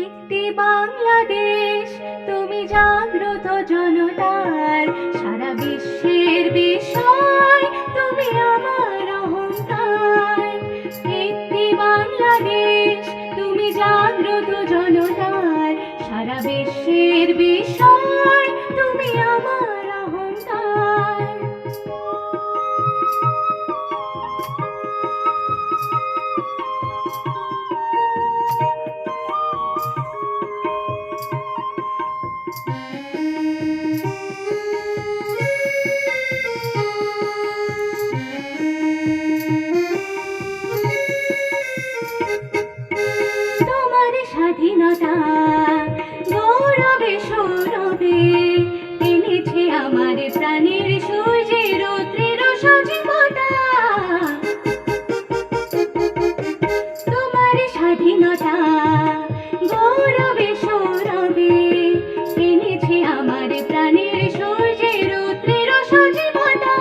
একটি বাংলাদেশ, তুমি জাগ্রত জনতার, সারা বিশ্বের বিষয় তুমি আমার অহংকার। একটি বাংলাদেশ, তুমি জাগ্রত জনতার, সারা বিশ্বের বিষয় তুমি আমার অহংকার। তোমার স্বাধীনতা গৌরবে সৌরভে এনেছে আমার প্রাণের সূর্যে রৌদ্রের সজীবতা। তোমার স্বাধীনতা গৌরবে সৌরভে এনেছে আমার প্রাণের সূর্যে রৌদ্রের সজীবতা।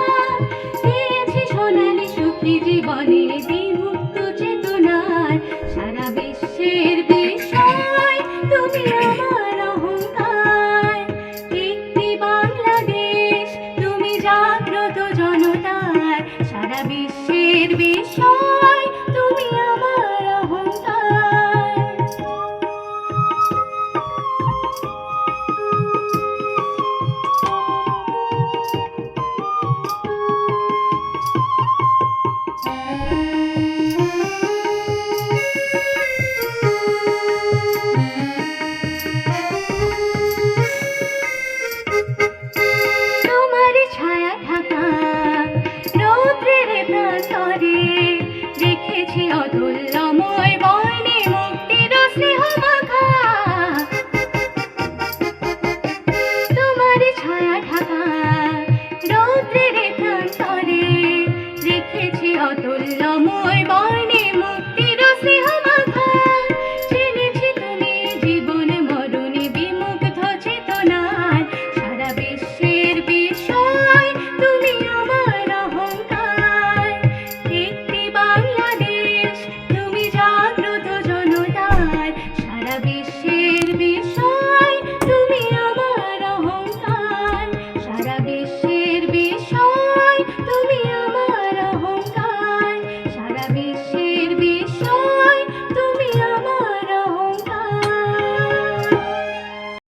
পেয়েছি সোনালি সুখী জীবনে বিমুক্ত চেতনার, সারা বিশ্বের বিষয় তুমি আমার অহংকার। একটি বাংলাদেশ, তুমি জাগ্রত জনতার, সারা বিশ্বের বিষয় তুমি আমার অহংকার। তোমার ছায়া ঢাকা রৌদ্রের প্রান্তরে রেখেছি অতুল্যময় বর্ণে মুক্তির স্নেহ মাখা। তোমার ছায়া ঢাকা রৌদ্রের প্রান্তরে রেখেছি অতুল্যময় বর্ণে মুক্তির স্নেহ মাখা। জেনেছি তুমি জীবন মরণে বিমুগ্ধ চেতনার, সারা বিশ্বের বিষয় তুমি আমার অহংকার। একটি বাংলাদেশ, তুমি জাগ্রত জনতার, সারা বিশ্বের বিষয়